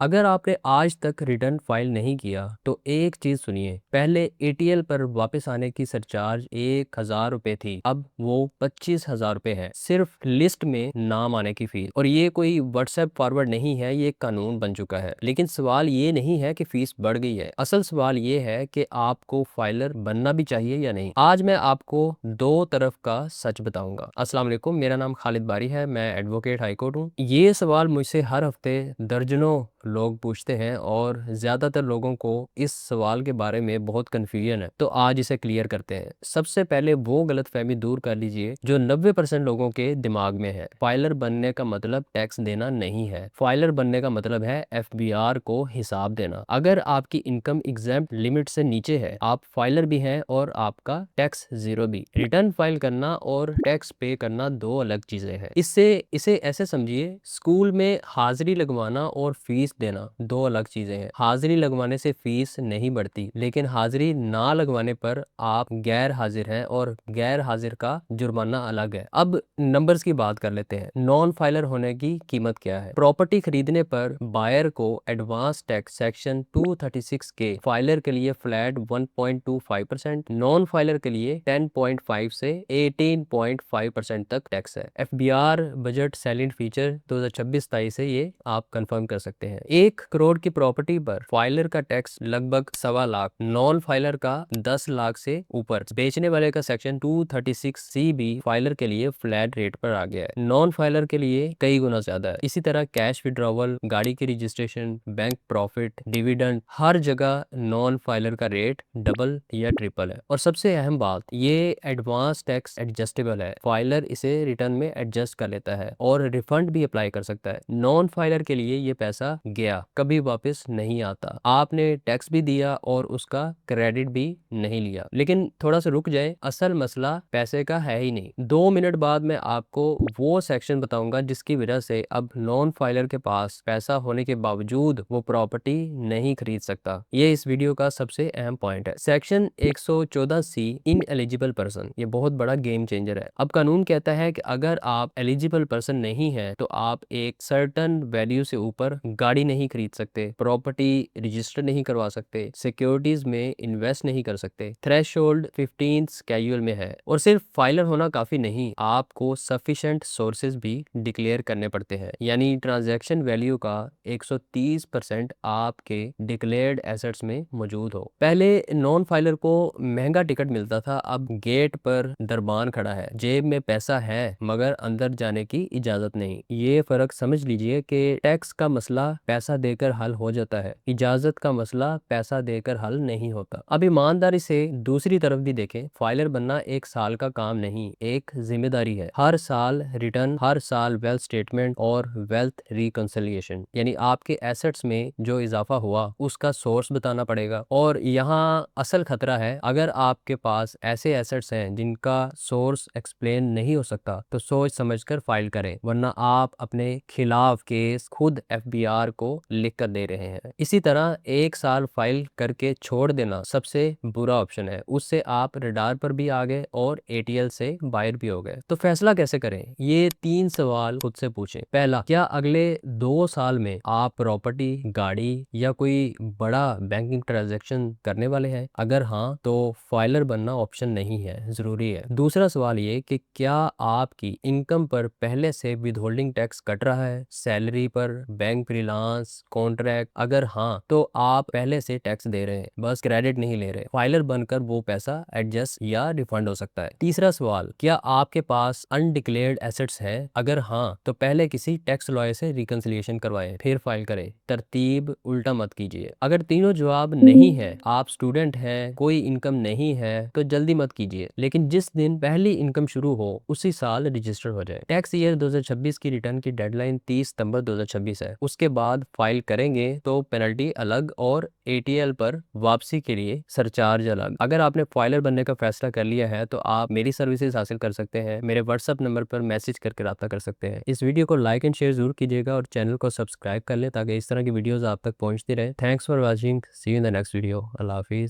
अगर आपने आज तक रिटर्न फाइल नहीं किया तो एक चीज सुनिए, पहले एटीएल पर वापस आने की सरचार्ज 1,000 रुपए थी, अब वो 25,000 रुपए है, सिर्फ लिस्ट में नाम आने की फीस। और ये कोई व्हाट्सएप फॉरवर्ड नहीं है, ये कानून बन चुका है। लेकिन सवाल ये नहीं है कि फीस बढ़ गई है, असल सवाल ये है कि आपको फाइलर बनना भी चाहिए या नहीं। आज मैं आपको दो तरफ का सच बताऊंगा। अस्सलाम वालेकुम, मेरा नाम खालिद बारी है, मैं एडवोकेट हाई कोर्ट हूँ। ये सवाल मुझसे हर हफ्ते दर्जनों लोग पूछते हैं और ज़्यादातर लोगों को इस सवाल के बारे में बहुत कन्फ्यूजन है, तो आज इसे क्लियर करते हैं। सबसे पहले वो गलतफहमी दूर कर लीजिए जो 90% लोगों के दिमाग में है। फाइलर बनने का मतलब टैक्स देना नहीं है, फाइलर बनने का मतलब है एफबीआर को हिसाब देना। अगर आपकी इनकम एग्जेम्प्ट लिमिट से नीचे है, आप फाइलर भी हैं और आपका टैक्स जीरो भी। रिटर्न फाइल करना और टैक्स पे करना दो अलग चीजें हैं। इसे ऐसे समझिए, स्कूल में हाजिरी लगवाना और फीस देना दो अलग चीजें हैं। हाजिरी लगवाने से फीस नहीं बढ़ती, लेकिन हाजिरी ना लगवाने पर आप गैर हाजिर हैं और गैर हाजिर का जुर्माना अलग है। अब नंबर्स की बात कर लेते हैं। नॉन फाइलर होने की कीमत क्या है? प्रॉपर्टी खरीदने पर बायर को एडवांस टैक्स सेक्शन 236 के, फाइलर के लिए फ्लैट 1.25%, नॉन फाइलर के लिए 10.5 से 18.5% तक टैक्स है। एफबीआर बजट सैलेंट फीचर 2026-27 से ये आप कंफर्म कर सकते हैं। 1 करोड़ की प्रॉपर्टी पर फाइलर का टैक्स लगभग 1.25 लाख, नॉन फाइलर का 10 लाख से ऊपर। बेचने वाले का सेक्शन 236C भी फाइलर के लिए फ्लैट रेट पर आ गया है, नॉन फाइलर के लिए कई गुना ज्यादा है। इसी तरह कैश विड्रॉवल, गाड़ी की रजिस्ट्रेशन, बैंक प्रॉफिट, डिविडेंड, हर जगह नॉन फाइलर का रेट डबल या ट्रिपल है। और सबसे अहम बात, ये एडवांस टैक्स एडजस्टेबल है, फाइलर इसे रिटर्न में एडजस्ट कर लेता है और रिफंड भी अप्लाई कर सकता है। नॉन फाइलर के लिए ये पैसा गया, कभी वापस नहीं आता। आपने टैक्स भी दिया और उसका क्रेडिट भी नहीं लिया। लेकिन थोड़ा सा रुक जाए, असल मसला पैसे का है ही नहीं। 2 मिनट बाद मैं आपको वो सेक्शन बताऊंगा जिसकी वजह से अब नॉन फाइलर के पास पैसा होने के बावजूद वो प्रॉपर्टी नहीं खरीद सकता। ये इस वीडियो का सबसे अहम पॉइंट है। Section 114C, in eligible person, ये बहुत बड़ा गेम चेंजर है। अब कानून कहता है कि अगर आप एलिजिबल पर्सन नहीं है तो आप एक सर्टन वैल्यू से ऊपर गाड़ी नहीं खरीद सकते, प्रॉपर्टी रजिस्टर नहीं करवा सकते, सिक्योरिटीज में इन्वेस्ट नहीं कर सकते। थ्रेशोल्ड 15 स्केड्यूल में है। और सिर्फ फाइलर होना काफी नहीं, आपको सफिशिएंट सोर्सेज भी डिक्लेयर करने पड़ते हैं, यानी ट्रांजैक्शन वैल्यू का 130% आपके डिक्लेयर्ड एसेट्स में मौजूद हो। पहले नॉन फाइलर को महंगा टिकट मिलता था, अब गेट पर दरबान खड़ा है, जेब में पैसा है मगर अंदर जाने की इजाजत नहीं। ये फर्क समझ लीजिए कि टैक्स का मसला पैसा देकर हल हो जाता है, इजाजत का मसला पैसा देकर हल नहीं होता। अब ईमानदारी से दूसरी तरफ भी देखें, फाइलर बनना 1 साल का काम नहीं, एक जिम्मेदारी है। हर साल रिटर्न, हर साल वेल्थ स्टेटमेंट और वेल्थ रिकंसिलिएशन, यानी आपके एसेट्स में जो इजाफा हुआ उसका सोर्स बताना पड़ेगा। और यहाँ असल खतरा है, अगर आपके पास ऐसे एसेट्स हैं जिनका सोर्स एक्सप्लेन नहीं हो सकता तो सोच समझकर फाइल करें, वरना आप अपने खिलाफ केस खुद एफबीआर को लिख कर दे रहे हैं। इसी तरह 1 साल फाइल करके छोड़ देना सबसे बुरा ऑप्शन है, उससे आप रडार पर भी आ गए और एटीएल से बाहर भी हो गए। तो फैसला कैसे करें? ये 3 सवाल खुद से पूछें। पहला, क्या अगले 2 साल में आप प्रॉपर्टी, गाड़ी या कोई बड़ा बैंकिंग ट्रांजैक्शन करने वाले हैं? अगर हाँ तो फाइलर बनना ऑप्शन नहीं है, जरूरी है। दूसरा सवाल ये कि क्या आपकी इनकम पर पहले से विदहोल्डिंग टैक्स कट रहा है, सैलरी पर, बैंक फ्रीलांस, कॉन्ट्रैक्ट? अगर हाँ तो आप पहले से टैक्स दे रहे हैं, बस क्रेडिट नहीं ले रहे। फाइलर बनकर वो पैसा एडजस्ट या रिफंड हो सकता है। तीसरा सवाल, क्या आपके पास अनडिक्लेयर्ड एसेट्स है? अगर हाँ तो पहले किसी टैक्स लॉयर से रिकंसिलिएशन करवाएं, फिर फाइल करें, तरतीब उल्टा मत कीजिए। अगर तीनों जवाब नहीं है, आप स्टूडेंट हैं, कोई इनकम नहीं है, तो जल्दी मत कीजिए, लेकिन जिस दिन पहली इनकम शुरू हो उसी साल रजिस्टर हो जाए। टैक्स ईयर 2026 की रिटर्न की डेडलाइन 30 सितंबर 2026 है, उसके बाद फाइल करेंगे तो पेनल्टी अलग और एटीएल पर वापसी के लिए सरचार्ज अलग। अगर आपने फाइलर बनने का फैसला कर लिया है तो आप मेरी सर्विसेज हासिल कर सकते हैं, मेरे व्हाट्सएप नंबर पर मैसेज करके राब्ता कर सकते हैं। इस वीडियो को लाइक एंड शेयर जरूर कीजिएगा और चैनल को सब्सक्राइब कर लें ताकि इस तरह की वीडियोस आप तक पहुंचती रहे। Thanks for watching, see you in the next video. अल्लाह हाफिज।